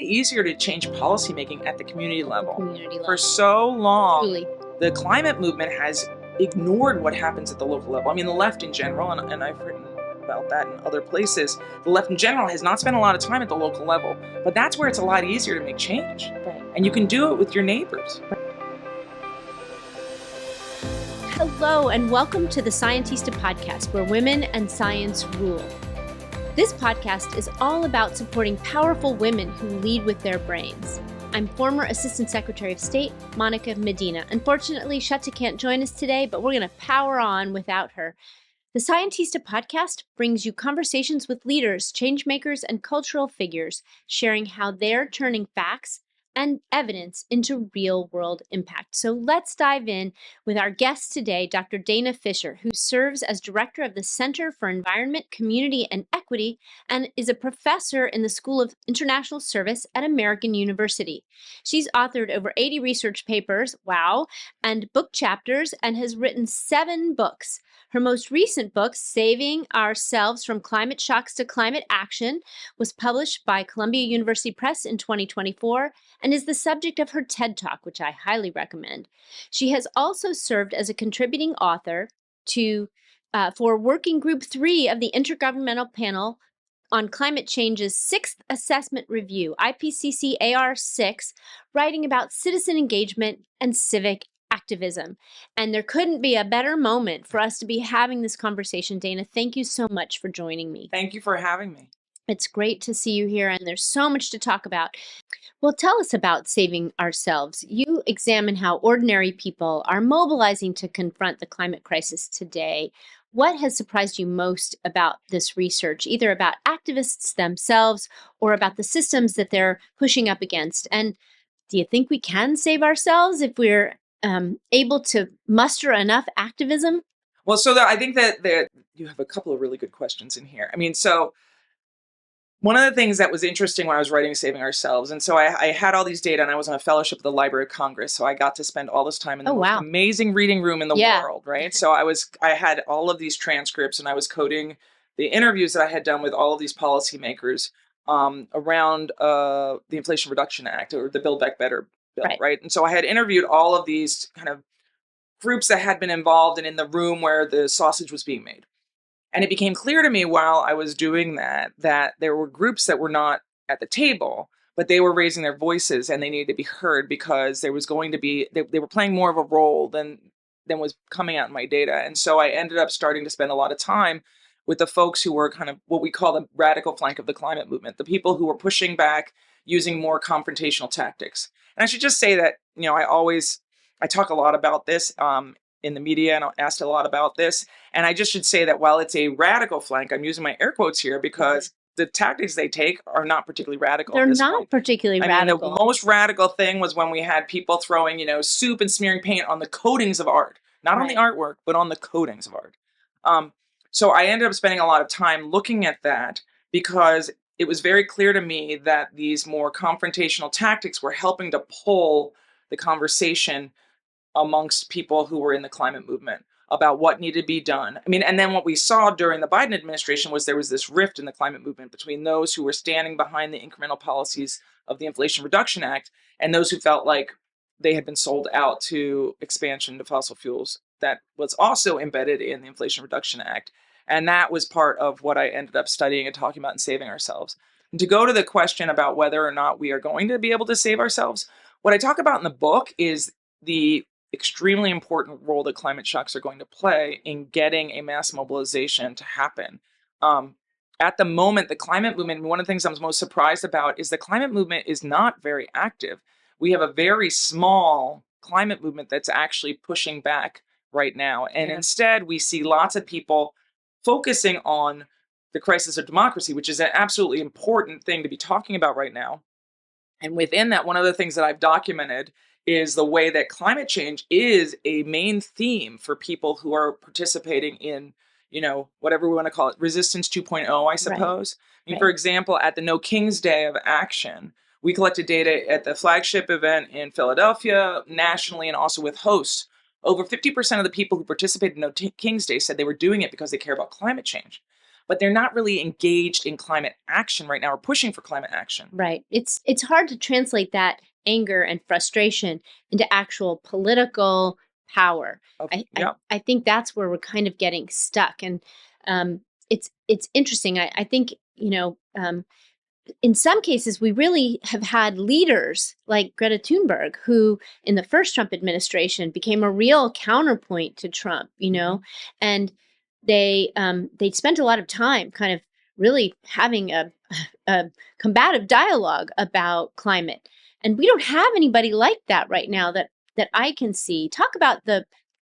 easier to change policymaking at the community level. Community For level. so long, Truly. the climate movement has ignored what happens at the local level. I mean, the left in general, and I've written about that in other places, the left in general has not spent a lot of time at the local level, but that's where it's a lot easier to make change. Right. And you can do it with your neighbors. Hello, and welcome to the Scientista podcast, where women and science rule. This podcast is all about supporting powerful women who lead with their brains. I'm former Assistant Secretary of State, Monica Medina. Unfortunately, Shutta can't join us today, but we're going to power on without her. The Scientista podcast brings you conversations with leaders, changemakers, and cultural figures, sharing how they're turning facts and evidence into real-world impact. So let's dive in with our guest today, Dr. Dana Fisher, who serves as director of the Center for Environment, Community, and Equity and is a professor in the School of International Service at American University. She's authored over 80 research papers, wow, and book chapters, and has written 7 books. Her most recent book, Saving Ourselves from Climate Shocks to Climate Action, was published by Columbia University Press in 2024 and is the subject of her TED Talk, which I highly recommend. She has also served as a contributing author for Working Group 3 of the Intergovernmental Panel on Climate Change's 6th Assessment Review, IPCC AR6, writing about citizen engagement and civic activism. And there couldn't be a better moment for us to be having this conversation. Dana, thank you so much for joining me. Thank you for having me. It's great to see you here, and there's so much to talk about. Well, tell us about Saving Ourselves. You examine how ordinary people are mobilizing to confront the climate crisis today. What has surprised you most about this research, either about activists themselves or about the systems that they're pushing up against? And do you think we can save ourselves if we're able to muster enough activism? Well, so I think that you have a couple of really good questions in here. I mean, so one of the things that was interesting when I was writing Saving Ourselves, and so I had all these data, and I was on a fellowship at the Library of Congress, so I got to spend all this time in the most amazing reading room in the world, right? So I had all of these transcripts, and I was coding the interviews that I had done with all of these policymakers around the Inflation Reduction Act, or the Build Back Better bill, right? And so I had interviewed all of these kind of groups that had been involved and in the room where the sausage was being made. And it became clear to me while I was doing that there were groups that were not at the table, but they were raising their voices and they needed to be heard because there was going to be, they were playing more of a role than was coming out in my data. And so I ended up starting to spend a lot of time with the folks who were kind of what we call the radical flank of the climate movement, the people who were pushing back using more confrontational tactics. And I should just say that, I talk a lot about this in the media, and I asked a lot about this. And I just should say that while it's a radical flank, I'm using my air quotes here because the tactics they take are not particularly radical. They're not particularly radical. I mean, the most radical thing was when we had people throwing, soup and smearing paint on the coatings of art, not on the artwork, but on the coatings of art. So I ended up spending a lot of time looking at that because it was very clear to me that these more confrontational tactics were helping to pull the conversation amongst people who were in the climate movement about what needed to be done. I mean, and then what we saw during the Biden administration was there was this rift in the climate movement between those who were standing behind the incremental policies of the Inflation Reduction Act and those who felt like they had been sold out to expansion to fossil fuels that was also embedded in the Inflation Reduction Act. And that was part of what I ended up studying and talking about in Saving Ourselves. And to go to the question about whether or not we are going to be able to save ourselves, what I talk about in the book is the extremely important role that climate shocks are going to play in getting a mass mobilization to happen. At the moment, the climate movement, one of the things I'm most surprised about is the climate movement is not very active. We have a very small climate movement that's actually pushing back right now. And instead, we see lots of people focusing on the crisis of democracy, which is an absolutely important thing to be talking about right now. And within that, one of the things that I've documented is the way that climate change is a main theme for people who are participating in, whatever we want to call it, Resistance 2.0, I suppose. For example, at the No King's Day of Action, we collected data at the flagship event in Philadelphia, nationally, and also with hosts. Over 50% of the people who participated in No King's Day said they were doing it because they care about climate change. but they're not really engaged in climate action right now or pushing for climate action. Right. It's hard to translate that anger and frustration into actual political power. Yeah. I think that's where we're kind of getting stuck. And it's interesting. I think, in some cases, we really have had leaders like Greta Thunberg, who in the first Trump administration became a real counterpoint to Trump, and they spent a lot of time kind of really having a combative dialogue about climate. And we don't have anybody like that right now that I can see. Talk about the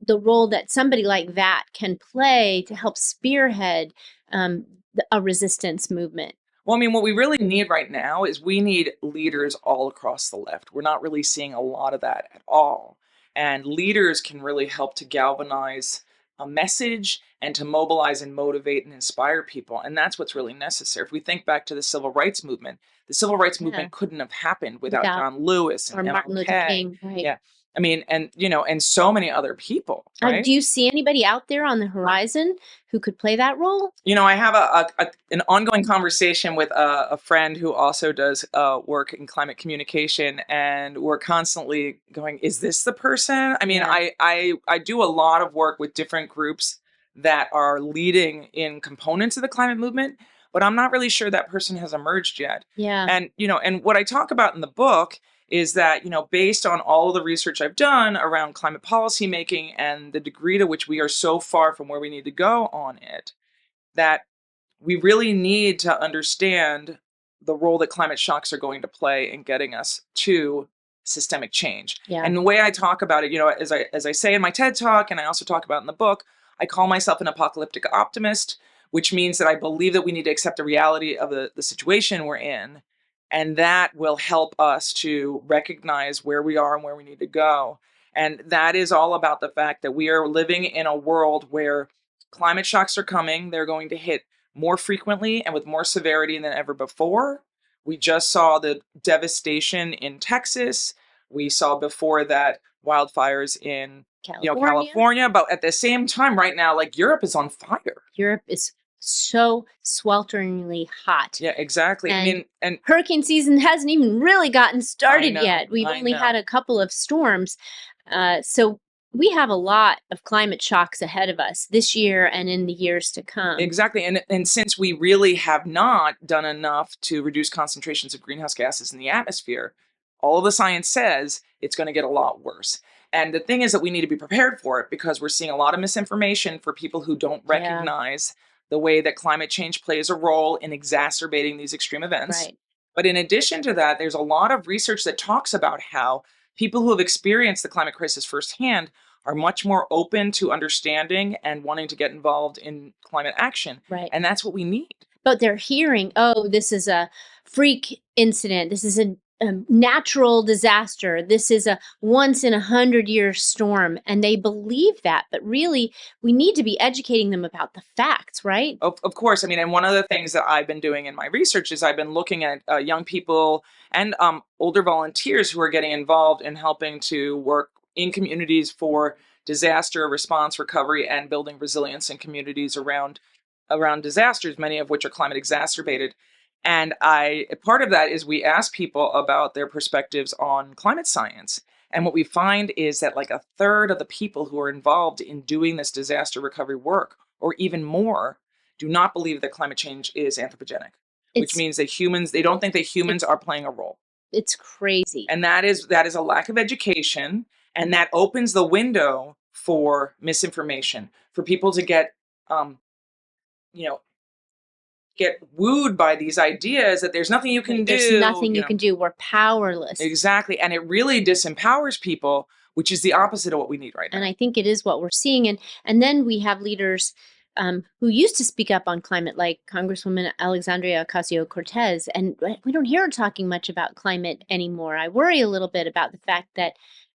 role that somebody like that can play to help spearhead a resistance movement. Well, I mean, what we really need right now is we need leaders all across the left. We're not really seeing a lot of that at all. And leaders can really help to galvanize a message and to mobilize and motivate and inspire people. And that's what's really necessary. If we think back to the civil rights movement, the civil rights movement couldn't have happened without John Lewis and Martin Luther King. Right. Yeah. I mean, and so many other people. Right? Do you see anybody out there on the horizon who could play that role? I have an ongoing conversation with a friend who also does work in climate communication, and we're constantly going, is this the person? I mean, yeah. I do a lot of work with different groups that are leading in components of the climate movement, but I'm not really sure that person has emerged yet. Yeah. And, and what I talk about in the book is that, based on all of the research I've done around climate policy making and the degree to which we are so far from where we need to go on it, that we really need to understand the role that climate shocks are going to play in getting us to systemic change. Yeah. And the way I talk about it, as I say in my TED Talk, and I also talk about in the book, I call myself an apocalyptic optimist, which means that I believe that we need to accept the reality of the situation we're in. And that will help us to recognize where we are and where we need to go. And that is all about the fact that we are living in a world where climate shocks are coming. They're going to hit more frequently and with more severity than ever before. We just saw the devastation in Texas. We saw before that wildfires in California. But at the same time, right now, like Europe is on fire. Europe is so swelteringly hot. Yeah, exactly. And hurricane season hasn't even really gotten started yet. We've only had a couple of storms. So we have a lot of climate shocks ahead of us this year and in the years to come. Exactly. And since we really have not done enough to reduce concentrations of greenhouse gases in the atmosphere, all of the science says it's going to get a lot worse. And the thing is that we need to be prepared for it, because we're seeing a lot of misinformation for people who don't recognize the way that climate change plays a role in exacerbating these extreme events. Right. But in addition to that, there's a lot of research that talks about how people who have experienced the climate crisis firsthand are much more open to understanding and wanting to get involved in climate action. Right. And that's what we need. But they're hearing, oh, this is a freak incident. This is a natural disaster. This is a once in 100-year storm. And they believe that. But really, we need to be educating them about the facts, right? Of course. I mean, and one of the things that I've been doing in my research is I've been looking at young people and older volunteers who are getting involved in helping to work in communities for disaster response, recovery, and building resilience in communities around disasters, many of which are climate exacerbated. And part of that is we ask people about their perspectives on climate science. And what we find is that like a third of the people who are involved in doing this disaster recovery work, or even more, do not believe that climate change is anthropogenic, which means that they don't think that humans are playing a role. It's crazy. And that is a lack of education. And that opens the window for misinformation, for people to get wooed by these ideas that there's nothing you can do. There's nothing you can do. We're powerless. Exactly. And it really disempowers people, which is the opposite of what we need right now. And I think it is what we're seeing. And then we have leaders who used to speak up on climate, like Congresswoman Alexandria Ocasio-Cortez. And we don't hear her talking much about climate anymore. I worry a little bit about the fact that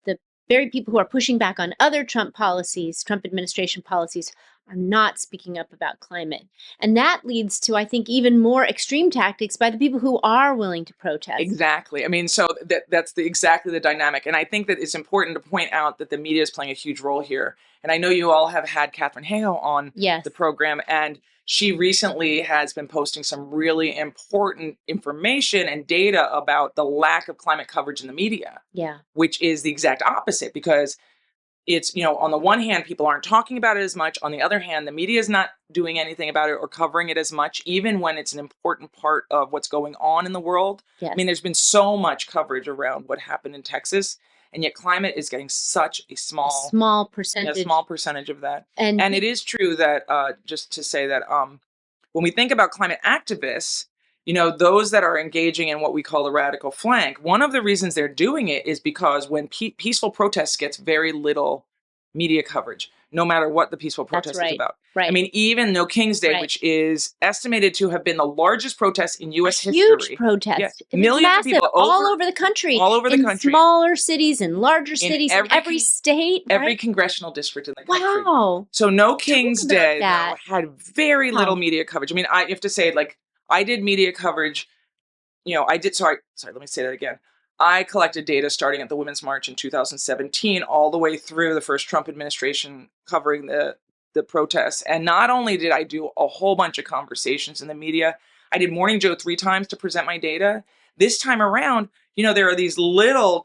the very people who are pushing back on other Trump administration policies, are not speaking up about climate. And that leads to, I think, even more extreme tactics by the people who are willing to protest. Exactly. I mean, so that's exactly the dynamic. And I think that it's important to point out that the media is playing a huge role here. And I know you all have had Katharine Hayhoe on the program, and she recently has been posting some really important information and data about the lack of climate coverage in the media, Yeah. which is the exact opposite, because it's, on the one hand, people aren't talking about it as much. On the other hand, the media is not doing anything about it or covering it as much, even when it's an important part of what's going on in the world. Yes. I mean, there's been so much coverage around what happened in Texas, and yet climate is getting such a small percentage of that. And it is true that, just to say that, when we think about climate activists, those that are engaging in what we call the radical flank, one of the reasons they're doing it is because when peaceful protests gets very little media coverage, no matter what the peaceful protest is about. Right. I mean, even No King's Day, which is estimated to have been the largest protest in U.S. history. Huge protest. Yeah. Millions massive, of people all over the country. In smaller cities, in larger cities, in every state. Every congressional district in the country. Wow. So No King's Day, though, had very little media coverage. I mean, I have to say, I did media coverage, sorry, let me say that again. I collected data starting at the Women's March in 2017, all the way through the first Trump administration covering the protests. And not only did I do a whole bunch of conversations in the media, I did Morning Joe 3 times to present my data. This time around, there are these little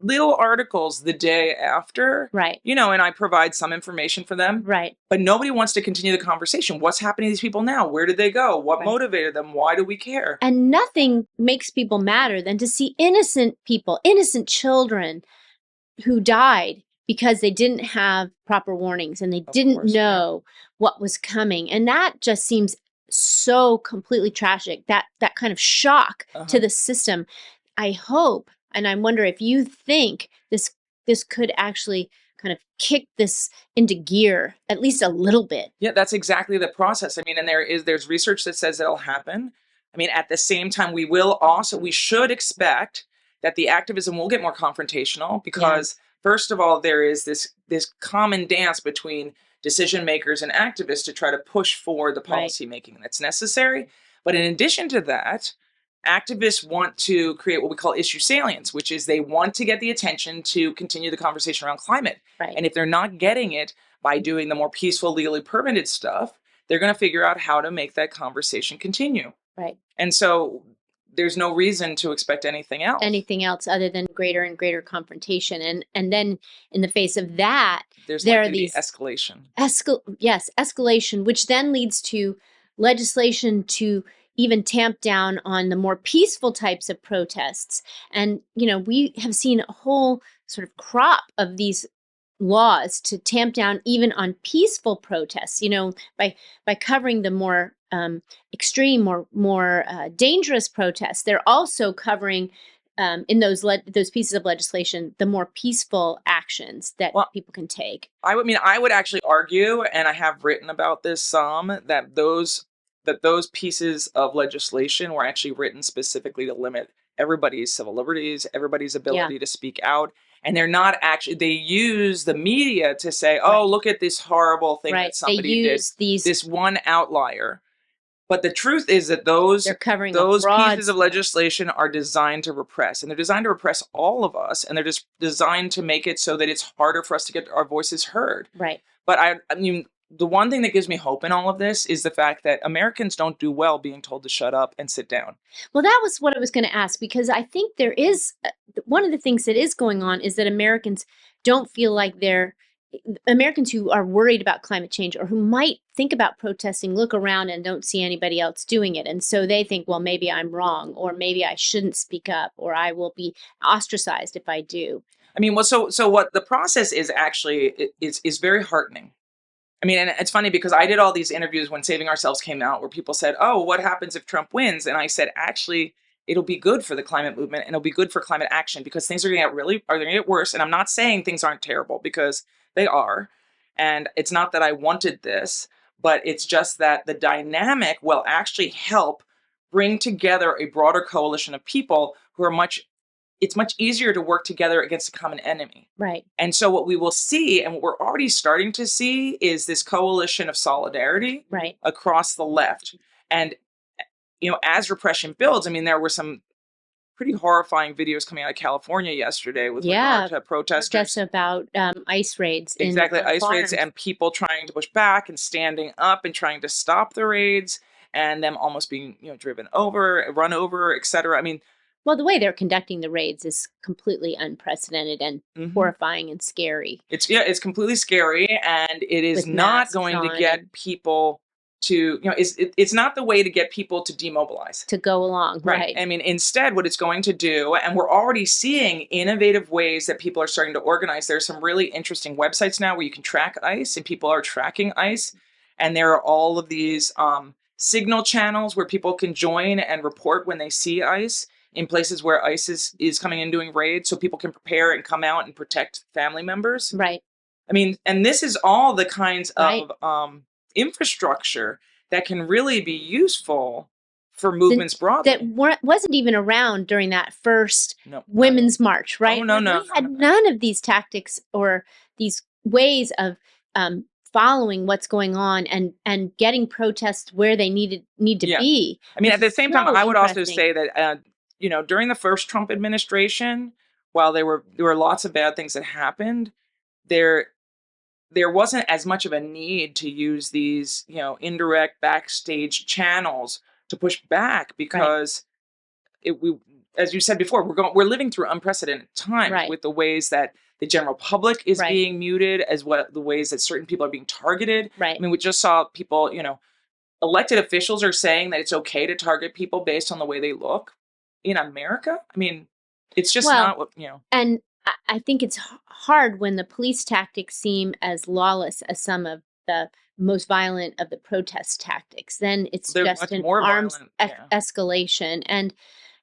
little articles the day after, right? And I provide some information for them, right? But nobody wants to continue the conversation. What's happening to these people now? Where did they go? What motivated them? Why do we care? And nothing makes people madder than to see innocent people, innocent children who died because they didn't have proper warnings and they didn't know what was coming. And that just seems so completely tragic, that kind of shock to the system. I hope, and I wonder if you think this could actually kind of kick this into gear at least a little bit. Yeah, that's exactly the process. I mean, and there's research that says it'll happen. I mean, at the same time, we should expect that the activism will get more confrontational because, first of all, there is this common dance between decision makers and activists to try to push for the policy making that's necessary. But in addition to that, activists want to create what we call issue salience, which is they want to get the attention to continue the conversation around climate. Right. And if they're not getting it by doing the more peaceful, legally permitted stuff, they're going to figure out how to make that conversation continue. Right. And so there's no reason to expect anything else. Anything else other than greater and greater confrontation. And then in the face of that, there are these escalation. Escalation, which then leads to legislation to even tamp down on the more peaceful types of protests. And, we have seen a whole sort of crop of these laws to tamp down even on peaceful protests, by covering the more extreme, more dangerous protests. They're also covering in those pieces of legislation the more peaceful actions that people can take. I would actually argue, and I have written about this some, that those pieces of legislation were actually written specifically to limit everybody's civil liberties, everybody's ability to speak out. And they're not actually, they use the media to say, oh, look at this horrible thing that somebody did, this one outlier. But the truth is that those pieces of legislation are designed to repress, and they're designed to repress all of us, and they're just designed to make it so that it's harder for us to get our voices heard. Right. But I mean, the one thing that gives me hope in all of this is the fact that Americans don't do well being told to shut up and sit down. Well, that was what I was going to ask, because I think there is one of the things that is going on is that Americans don't feel like Americans who are worried about climate change or who might think about protesting look around and don't see anybody else doing it. And so they think, well, maybe I'm wrong, or maybe I shouldn't speak up, or I will be ostracized if I do. I mean, well, so what the process is actually is very heartening. I mean, and it's funny because I did all these interviews when Saving Ourselves came out where people said, oh, what happens if Trump wins? And I said, actually, it'll be good for the climate movement and it'll be good for climate action because things are going to get worse. And I'm not saying things aren't terrible because they are. And it's not that I wanted this, but it's just that the dynamic will actually help bring together a broader coalition of people who are it's much easier to work together against a common enemy. Right. And so what we will see, and what we're already starting to see, is this coalition of solidarity across the left. And, as repression builds, I mean, there were some pretty horrifying videos coming out of California yesterday with regard to protesters. Protests about ICE raids. Exactly, on ICE raids farms. and people trying to push back and standing up and trying to stop the raids and them almost being, driven over, run over, etc. I mean, well, the way they're conducting the raids is completely unprecedented and horrifying and scary. It's completely scary, and it is With not masks going to on get and- people to, it's not the way to get people to demobilize. To go along, right. I mean, instead, what it's going to do, and we're already seeing innovative ways that people are starting to organize. There's some really interesting websites now where you can track ICE, and people are tracking ICE. And there are all of these signal channels where people can join and report when they see ICE in places where ICE is coming in doing raids, so people can prepare and come out and protect family members. Right. I mean, and this is all the kinds Right. of infrastructure that can really be useful for movements broadly. That wasn't even around during that first No, Women's March, right? Oh, no. We had none of these tactics or these ways of following what's going on and getting protests where they need to be. I mean, at the same time, I would also interesting. say that during the first Trump administration, while there were lots of bad things that happened, there wasn't as much of a need to use these indirect backstage channels to push back because as you said before, we're living through unprecedented times with the ways that the general public is being muted, as well the ways that certain people are being targeted. Right. I mean, we just saw people, elected officials are saying that it's okay to target people based on the way they look in America. I mean, it's just not what, And I think it's hard when the police tactics seem as lawless as some of the most violent of the protest tactics. Then it's just an arms escalation. And,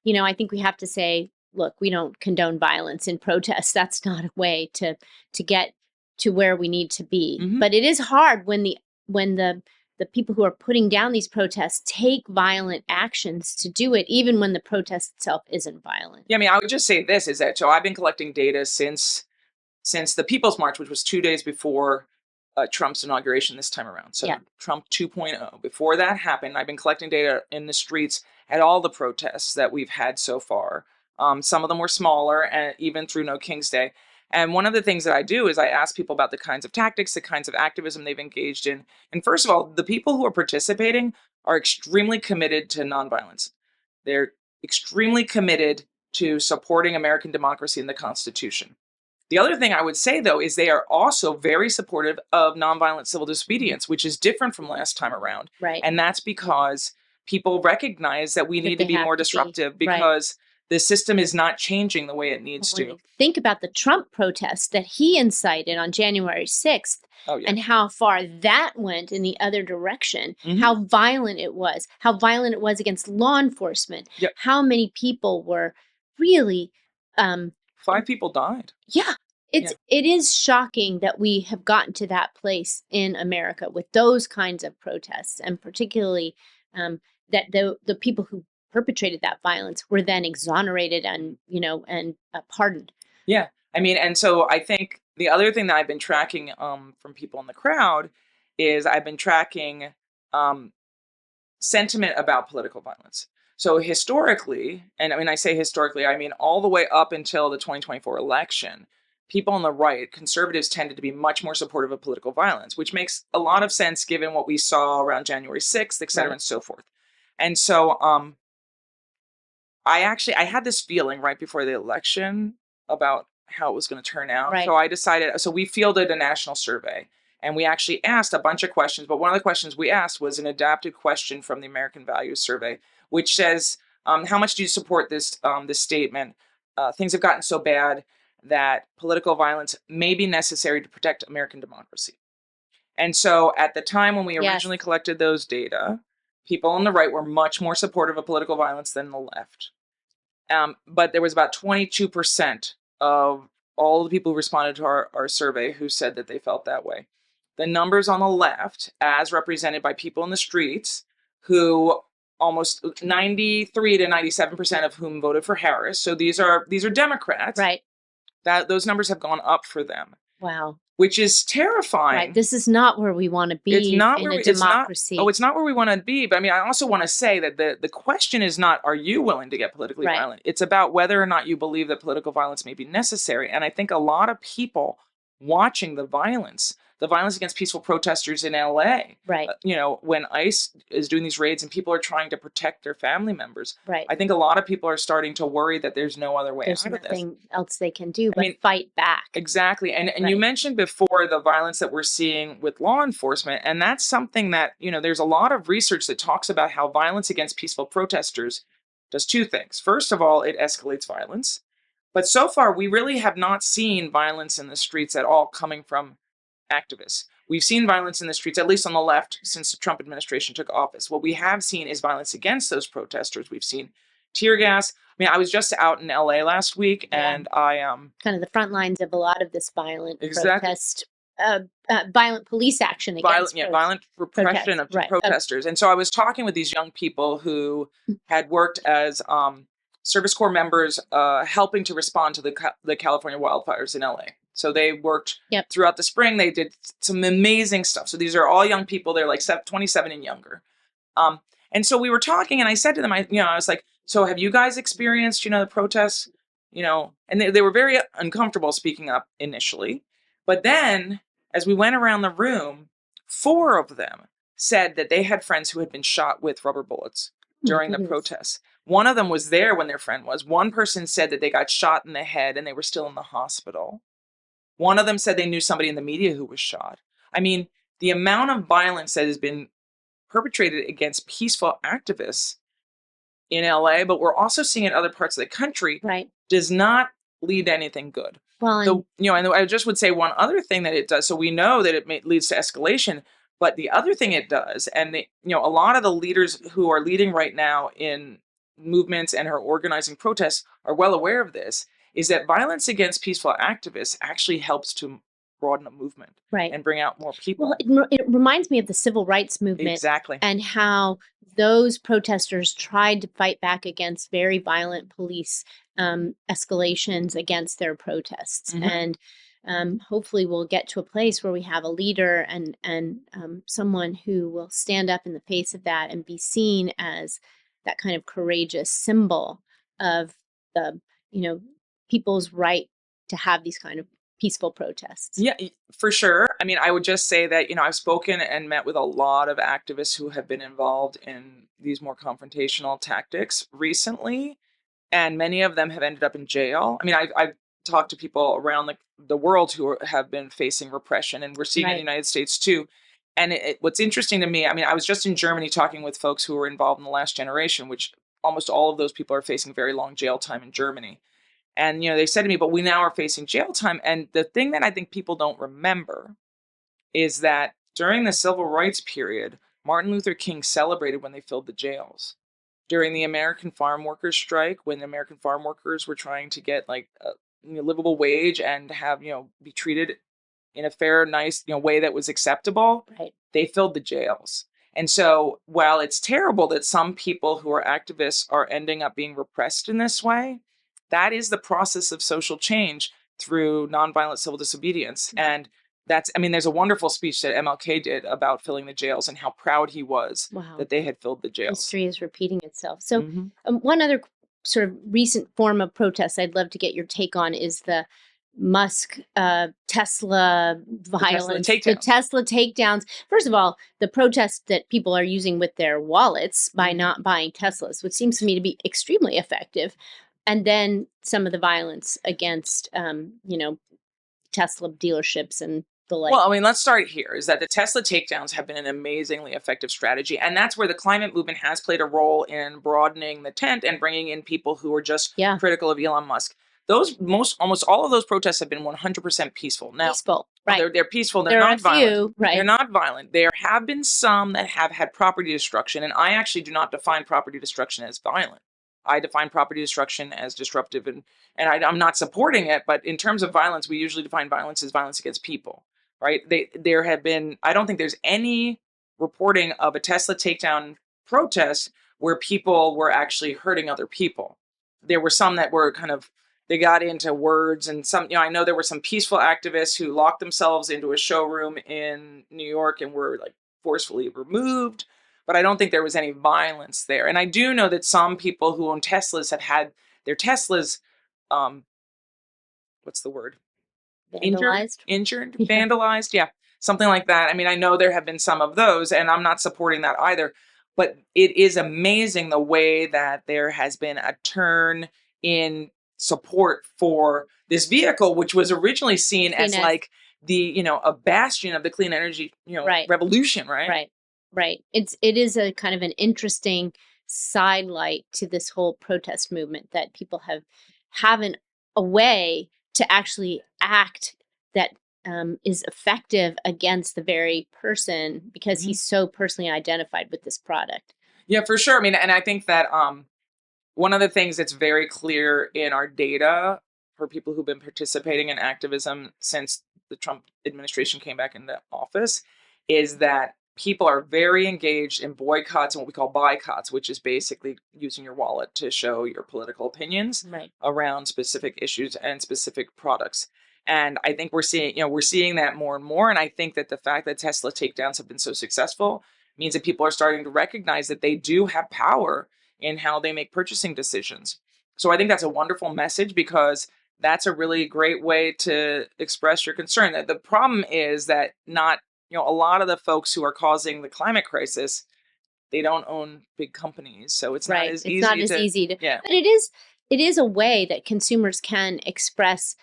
I think we have to say, look, we don't condone violence in protests. That's not a way to get to where we need to be. But it is hard when the people who are putting down these protests take violent actions to do it, even when the protest itself isn't violent. Yeah, I mean, I would just say this is that, so I've been collecting data since the People's March, which was 2 days before Trump's inauguration this time around. So Trump 2.0. Before that happened, I've been collecting data in the streets at all the protests that we've had so far. Some of them were smaller, and even through No King's Day. And one of the things that I do is I ask people about the kinds of tactics, the kinds of activism they've engaged in. And first of all, the people who are participating are extremely committed to nonviolence. They're extremely committed to supporting American democracy and the Constitution. The other thing I would say, though, is they are also very supportive of nonviolent civil disobedience, which is different from last time around. Right. And that's because people recognize that we need to be more disruptive because the system is not changing the way it needs to. Think about the Trump protests that he incited on January 6th and how far that went in the other direction, how violent it was against law enforcement, how many people were really... 5 people died. Yeah. It is shocking that we have gotten to that place in America with those kinds of protests, and particularly that the people who perpetrated that violence were then exonerated and pardoned. Yeah, I mean, and so I think the other thing that I've been tracking from people in the crowd is I've been tracking sentiment about political violence. So historically, and when I say historically, I mean all the way up until the 2024 election, people on the right, conservatives, tended to be much more supportive of political violence, which makes a lot of sense given what we saw around January 6th, et cetera, and so forth. And so I had this feeling right before the election about how it was going to turn out. Right. So I decided, we fielded a national survey, and we actually asked a bunch of questions. But one of the questions we asked was an adapted question from the American Values Survey, which says, how much do you support this statement? Things have gotten so bad that political violence may be necessary to protect American democracy. And so at the time when we originally collected those data, people on the right were much more supportive of political violence than the left. But there was about 22% of all the people who responded to our survey who said that they felt that way. The numbers on the left, as represented by people in the streets, who almost 93 to 97% of whom voted for Harris. So these are Democrats. Right. That those numbers have gone up for them. Wow. which is terrifying. Right. This is not where we want to be in a democracy. It's not where we want to be. But I mean, I also want to say that the question is not, are you willing to get politically Right. violent? It's about whether or not you believe that political violence may be necessary. And I think a lot of people watching the violence against peaceful protesters in LA, Right. When ICE is doing these raids and people are trying to protect their family members, Right. I think a lot of people are starting to worry that there's no other way There's out of this. nothing else they can do but fight back. Exactly. And Right. you mentioned before the violence that we're seeing with law enforcement, and that's something that, there's a lot of research that talks about how violence against peaceful protesters does two things. First of all, it escalates violence. But so far, we really have not seen violence in the streets at all coming from activists. We've seen violence in the streets, at least on the left, since the Trump administration took office. What we have seen is violence against those protesters. We've seen tear gas. I mean, I was just out in LA last week, and I kind of the front lines of a lot of this violent protest, violent police action against violent repression of protesters. And so I was talking with these young people who had worked as Service Corps members helping to respond to the California wildfires in LA. So they worked throughout the spring. They did some amazing stuff. So these are all young people. They're like 27 and younger. And so we were talking, and I said to them, I was like, so have you guys experienced, the protests? And they were very uncomfortable speaking up initially. But then as we went around the room, 4 of them said that they had friends who had been shot with rubber bullets during the protests. One of them was there when their friend was. One person said that they got shot in the head and they were still in the hospital. One of them said they knew somebody in the media who was shot. I mean, the amount of violence that has been perpetrated against peaceful activists in LA, but we're also seeing it in other parts of the country, does not lead to anything good. Well, so, and I just would say one other thing that it does. So we know that it leads to escalation, but the other thing it does, and a lot of the leaders who are leading right now in movements and are organizing protests are well aware of this, is that violence against peaceful activists actually helps to broaden a movement and bring out more people. Well, it reminds me of the civil rights movement. Exactly. And how those protesters tried to fight back against very violent police escalations against their protests. Mm-hmm. And hopefully we'll get to a place where we have a leader and someone who will stand up in the face of that and be seen as that kind of courageous symbol of the, people's right to have these kind of peaceful protests. Yeah, for sure. I mean, I would just say that, I've spoken and met with a lot of activists who have been involved in these more confrontational tactics recently, and many of them have ended up in jail. I mean, I've talked to people around the world who have been facing repression, and we're seeing it in the United States too. And what's interesting to me, I mean, I was just in Germany talking with folks who were involved in the last generation, which almost all of those people are facing very long jail time in Germany. And, they said to me, but we now are facing jail time. And the thing that I think people don't remember is that during the civil rights period, Martin Luther King celebrated when they filled the jails. During the American farm workers strike, when the American farm workers were trying to get a livable wage and have, be treated in a fair, nice, way that was acceptable, they filled the jails. And so while it's terrible that some people who are activists are ending up being repressed in this way, that is the process of social change through nonviolent civil disobedience. And there's a wonderful speech that MLK did about filling the jails and how proud he was that they had filled the jails. History is repeating itself. So one other sort of recent form of protest I'd love to get your take on is the Musk, Tesla violence, the Tesla takedowns. First of all, the protest that people are using with their wallets by not buying Teslas, which seems to me to be extremely effective. And then some of the violence against, Tesla dealerships and the like. Well, I mean, let's start here, is that the Tesla takedowns have been an amazingly effective strategy. And that's where the climate movement has played a role in broadening the tent and bringing in people who are just critical of Elon Musk. Almost all of those protests have been 100% peaceful. Now, they're peaceful. They're not violent. They're not violent. There have been some that have had property destruction. And I actually do not define property destruction as violent. I define property destruction as disruptive, and I'm not supporting it. But in terms of violence, we usually define violence as violence against people, right? There have been, I don't think there's any reporting of a Tesla takedown protest where people were actually hurting other people. There were some that were kind of they got into words and some, I know there were some peaceful activists who locked themselves into a showroom in New York and were like forcefully removed, but I don't think there was any violence there. And I do know that some people who own Teslas have had their Teslas, um, what's the word? Vandalized. Injured, Yeah. vandalized. Yeah. Something like that. I mean, I know there have been some of those, and I'm not supporting that either. But it is amazing the way that there has been a turn in support for this vehicle, which was originally seen as like the, a bastion of the clean energy, Right. revolution, right? Right. It is a kind of an interesting sidelight to this whole protest movement that people haven't a way to actually act that is effective against the very person because he's so personally identified with this product. Yeah, for sure. I mean, and I think that one of the things that's very clear in our data for people who've been participating in activism since the Trump administration came back into office is that people are very engaged in boycotts and what we call boycotts, which is basically using your wallet to show your political opinions around specific issues and specific products. And I think we're seeing that more and more. And I think that the fact that Tesla takedowns have been so successful means that people are starting to recognize that they do have power in how they make purchasing decisions. So I think that's a wonderful message because that's a really great way to express your concern. That the problem is that not, a lot of the folks who are causing the climate crisis, they don't own big companies. So it's not as easy. It's not as easy to, yeah. But it is a way that consumers can express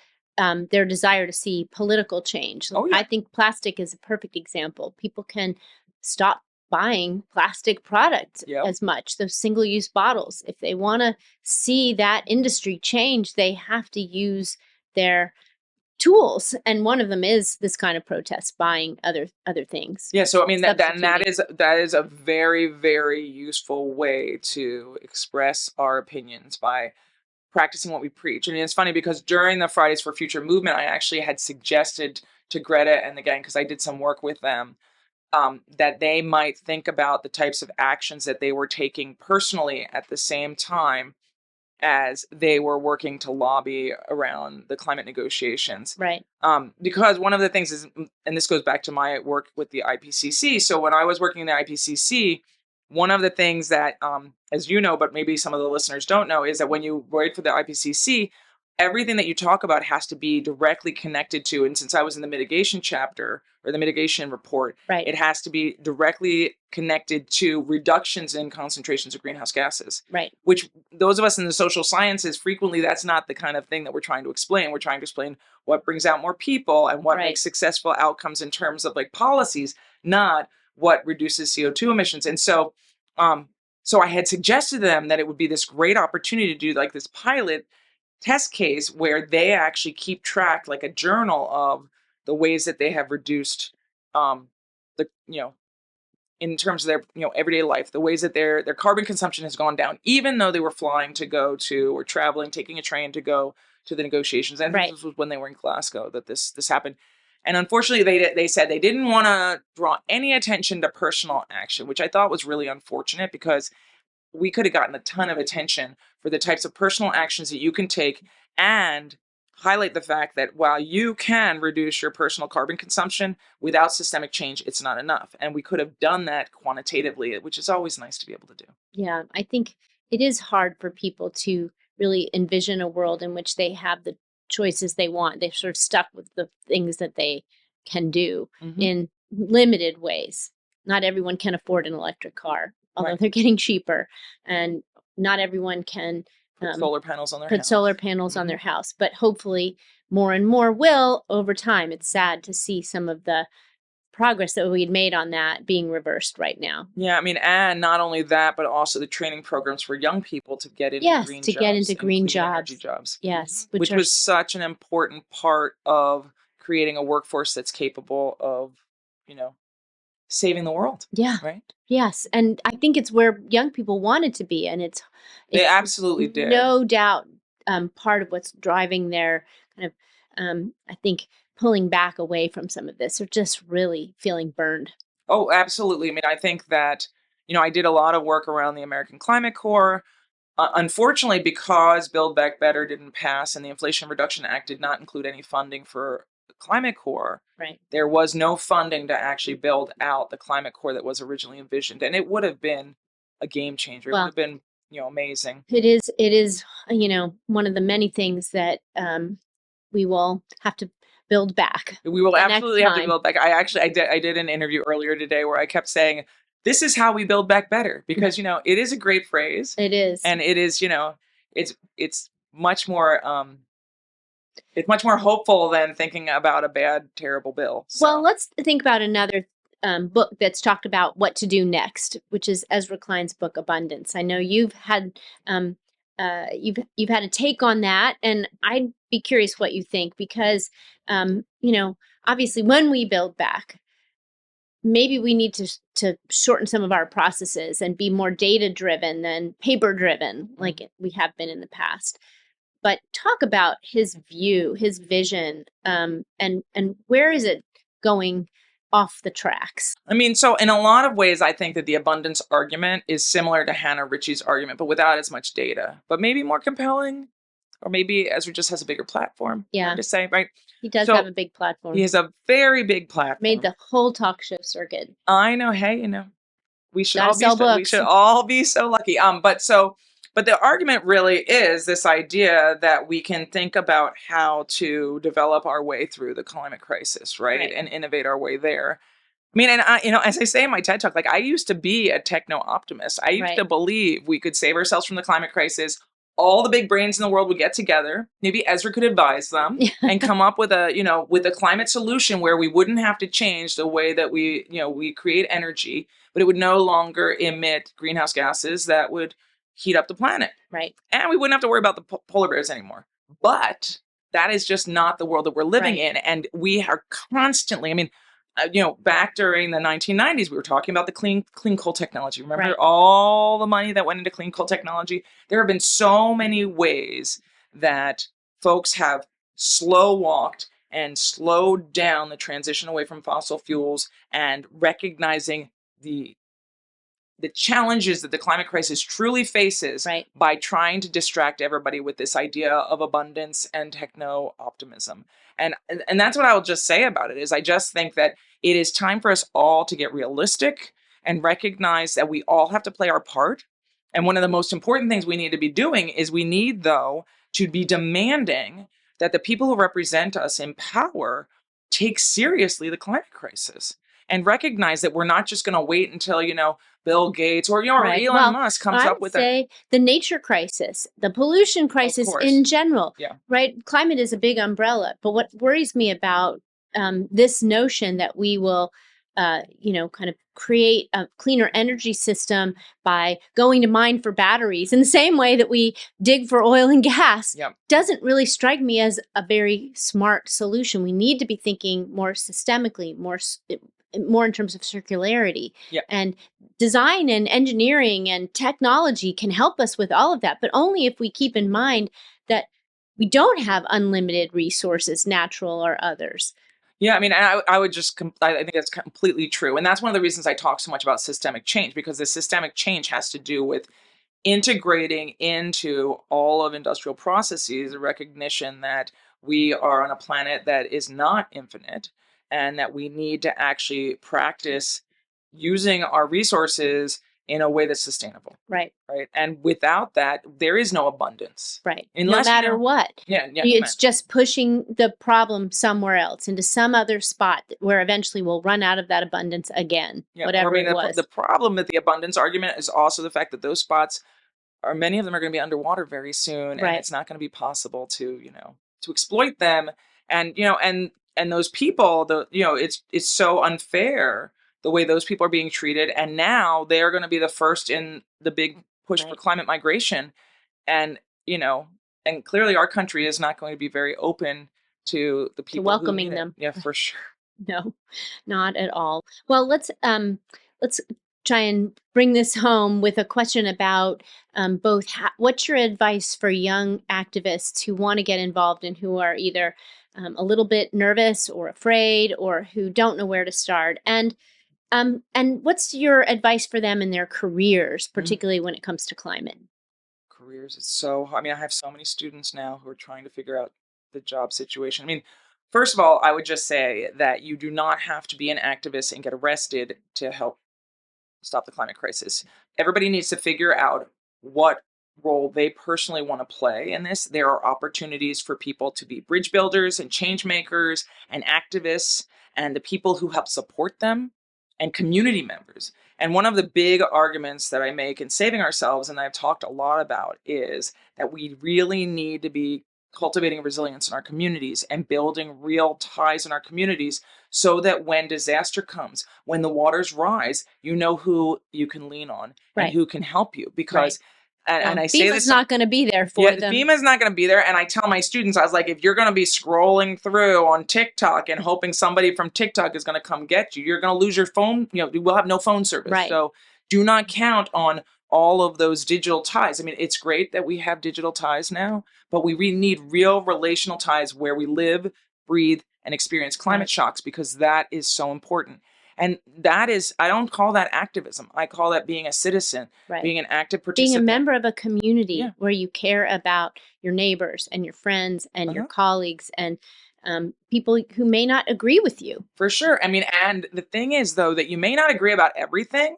their desire to see political change. Oh, yeah. I think plastic is a perfect example. People can stop buying plastic products as much, those single-use bottles. If they want to see that industry change, they have to use their tools, and one of them is this kind of protest, buying other things. Yeah, so I mean that is a very, very useful way to express our opinions by practicing what we preach. And it's funny because during the Fridays for Future movement, I actually had suggested to Greta and the gang, because I did some work with them, that they might think about the types of actions that they were taking personally at the same time as they were working to lobby around the climate negotiations. Right. Because one of the things is, and this goes back to my work with the IPCC. So when I was working in the IPCC, one of the things that, as you know, but maybe some of the listeners don't know, is that when you write for the IPCC, everything that you talk about has to be directly connected to, and since I was in the mitigation chapter or the mitigation report, it has to be directly connected to reductions in concentrations of greenhouse gases. Right. Which those of us in the social sciences, frequently that's not the kind of thing that we're trying to explain. We're trying to explain what brings out more people and what makes successful outcomes in terms of like policies, not what reduces CO2 emissions. And so, so I had suggested to them that it would be this great opportunity to do like this pilot test case where they actually keep track, like a journal of the ways that they have reduced in terms of their everyday life, the ways that their carbon consumption has gone down, even though they were flying to go to or traveling, taking a train to go to the negotiations. And this was when they were in Glasgow that this happened. And unfortunately, they said they didn't want to draw any attention to personal action, which I thought was really unfortunate because we could have gotten a ton of attention for the types of personal actions that you can take and highlight the fact that while you can reduce your personal carbon consumption without systemic change, it's not enough. And we could have done that quantitatively, which is always nice to be able to do. Yeah, I think it is hard for people to really envision a world in which they have the choices they want. They're sort of stuck with the things that they can do in limited ways. Not everyone can afford an electric car, although they're getting cheaper, and not everyone can put solar panels on their house. But hopefully more and more will over time. It's sad to see some of the progress that we'd made on that being reversed right now. Yeah, I mean, and not only that, but also the training programs for young people to get into green jobs. Yes, which was such an important part of creating a workforce that's capable of, saving the world. Yeah. Right? Yes. And I think it's where young people wanted to be. And it's they absolutely did. No doubt part of what's driving their kind of, I think, pulling back away from some of this or just really feeling burned. Oh, absolutely. I mean, I think that, I did a lot of work around the American Climate Corps. Unfortunately, because Build Back Better didn't pass and the Inflation Reduction Act did not include any funding for the Climate Corps, Right. there was no funding to actually build out the Climate Corps that was originally envisioned. And it would have been a game changer. It would Well, have been, amazing. it is, one of the many things that we will have to build back. We will the next absolutely have to time. build back. I did an interview earlier today where I kept saying, this is how we build back better, because, it is a great phrase. It is. And it is, it's much more hopeful than thinking about a bad, terrible bill. So. Well, let's think about another book that's talked about what to do next, which is Ezra Klein's book Abundance. I know you've had you've had a take on that, and I'd be curious what you think, because obviously when we build back, maybe we need to shorten some of our processes and be more data driven than paper driven, like we have been in the past. But talk about his view, his vision, and where is it going off the tracks? I mean, so in a lot of ways, I think that the abundance argument is similar to Hannah Ritchie's argument, but without as much data, but maybe more compelling, or maybe Ezra just has a bigger platform. Yeah, to say, right? He does have a big platform. He has a very big platform. Made the whole talk show circuit. I know. Hey, we should all sell books. We should all be so lucky. But the argument really is this idea that we can think about how to develop our way through the climate crisis, right? And innovate our way there. I mean, and I, as I say in my TED Talk, like I used to be a techno optimist. I used to believe we could save ourselves from the climate crisis. All the big brains in the world would get together. Maybe Ezra could advise them and come up with a climate solution where we wouldn't have to change the way that we create energy, but it would no longer emit greenhouse gases that would heat up the planet. Right. And we wouldn't have to worry about the polar bears anymore. But that is just not the world that we're living in. And we are constantly, back during the 1990s, we were talking about the clean coal technology. Remember all the money that went into clean coal technology? There have been so many ways that folks have slow walked and slowed down the transition away from fossil fuels, and recognizing the challenges that the climate crisis truly faces by trying to distract everybody with this idea of abundance and techno optimism. And that's what I will just say about it, is I just think that it is time for us all to get realistic and recognize that we all have to play our part. And one of the most important things we need to be doing is we need, though, to be demanding that the people who represent us in power take seriously the climate crisis and recognize that we're not just going to wait until, Bill Gates or Elon Musk comes up with the nature crisis, the pollution crisis in general, right? Climate is a big umbrella. But what worries me about this notion that we will, kind of create a cleaner energy system by going to mine for batteries in the same way that we dig for oil and gas doesn't really strike me as a very smart solution. We need to be thinking more systemically, more in terms of circularity. And design and engineering and technology can help us with all of that, but only if we keep in mind that we don't have unlimited resources, natural or others. Yeah, I mean, I would just, I think that's completely true. And that's one of the reasons I talk so much about systemic change, because the systemic change has to do with integrating into all of industrial processes a recognition that we are on a planet that is not infinite, and that we need to actually practice using our resources in a way that's sustainable. Right. And without that, there is no abundance. Right. Unless, no matter what. It's just pushing the problem somewhere else, into some other spot where eventually we'll run out of that abundance again, whatever it was. The problem with the abundance argument is also the fact that those spots many of them are going to be underwater very soon. And it's not going to be possible to exploit them. And those people, it's so unfair the way those people are being treated. And now they're going to be the first in the big push for climate migration. And, and clearly our country is not going to be very open to the people welcoming them. Yeah, for sure. No, not at all. Well, let's try and bring this home with a question about both what's your advice for young activists who want to get involved and who are either a little bit nervous or afraid, or who don't know where to start, and what's your advice for them in their careers, particularly when it comes to climate? careers. It's so hard. I mean, I have so many students now who are trying to figure out the job situation. I mean, first of all, I would just say that you do not have to be an activist and get arrested to help stop the climate crisis. Everybody needs to figure out what role they personally want to play in this. There are opportunities for people to be bridge builders and change makers and activists and the people who help support them and community members. And one of the big arguments that I make in Saving Ourselves, and I've talked a lot about, is that we really need to be cultivating resilience in our communities and building real ties in our communities so that when disaster comes, when the waters rise, you know who you can lean on and who can help you. Because, and I say this, FEMA's not going to be there for them. FEMA's not going to be there. And I tell my students, I was like, if you're going to be scrolling through on TikTok and hoping somebody from TikTok is going to come get you, you're going to lose your phone. You will have no phone service. Right. So do not count on all of those digital ties. I mean, it's great that we have digital ties now, but we really need real relational ties where we live, breathe, and experience climate shocks, because that is so important. And that is, I don't call that activism. I call that being a citizen, being an active participant. Being a member of a community where you care about your neighbors and your friends and your colleagues and people who may not agree with you. For sure. I mean, and the thing is, though, that you may not agree about everything,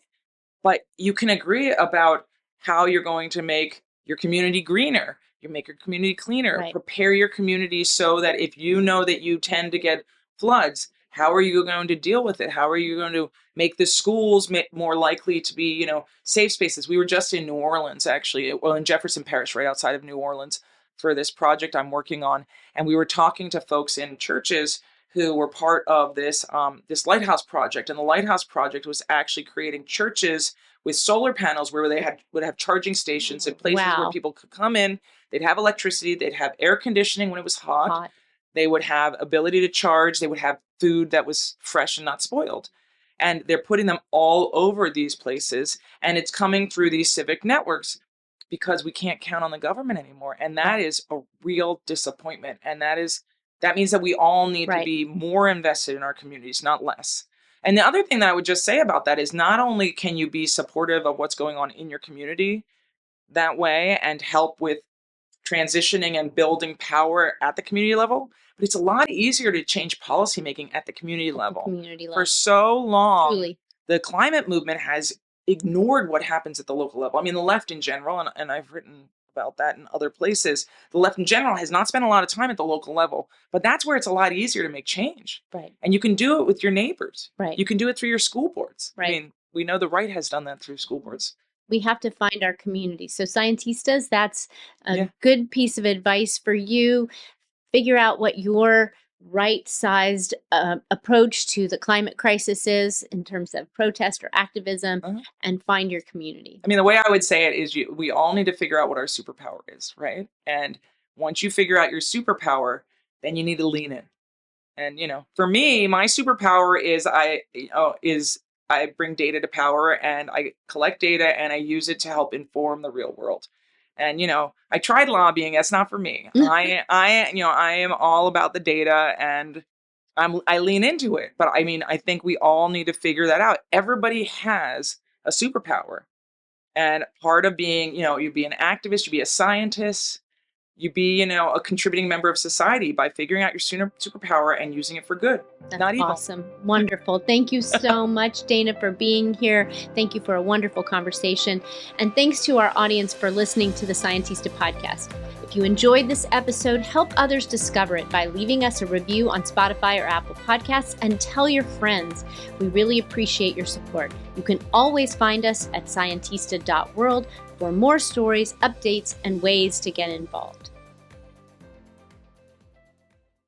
but you can agree about how you're going to make your community greener, you make your community cleaner, prepare your community so that if you know that you tend to get floods, how are you going to deal with it? How are you going to make the schools more likely to be, safe spaces? We were just in New Orleans, actually, in Jefferson Parish, right outside of New Orleans, for this project I'm working on. And we were talking to folks in churches who were part of this this Lighthouse Project. And the Lighthouse Project was actually creating churches with solar panels where they would have charging stations and places where people could come in. They'd have electricity. They'd have air conditioning when it was hot. They would have ability to charge. They would have food that was fresh and not spoiled. And they're putting them all over these places. And it's coming through these civic networks because we can't count on the government anymore. And that is a real disappointment. And that means that we all need to be more invested in our communities, not less. And the other thing that I would just say about that is not only can you be supportive of what's going on in your community that way and help with transitioning and building power at the community level, but it's a lot easier to change policymaking at the community level. For so long, the climate movement has ignored what happens at the local level. I mean, the left in general, and I've written about that in other places, the left in general has not spent a lot of time at the local level, but that's where it's a lot easier to make change. And you can do it with your neighbors. You can do it through your school boards. I mean, we know the right has done that through school boards. We have to find our community. So Scientistas, that's a good piece of advice for you. Figure out what your right-sized approach to the climate crisis is in terms of protest or activism, and find your community. I mean, the way I would say it is we all need to figure out what our superpower is, right? And once you figure out your superpower, then you need to lean in. And, for me, my superpower is I bring data to power, and I collect data and I use it to help inform the real world. And, I tried lobbying. That's not for me. I am all about the data, and I lean into it. But I mean, I think we all need to figure that out. Everybody has a superpower. And part of being, you be an activist, you be a scientist, you be, a contributing member of society by figuring out your superpower and using it for good, not evil. Awesome. Wonderful. Thank you so much, Dana, for being here. Thank you for a wonderful conversation. And thanks to our audience for listening to the Scientista podcast. If you enjoyed this episode, help others discover it by leaving us a review on Spotify or Apple Podcasts, and tell your friends. We really appreciate your support. You can always find us at scientista.world for more stories, updates, and ways to get involved.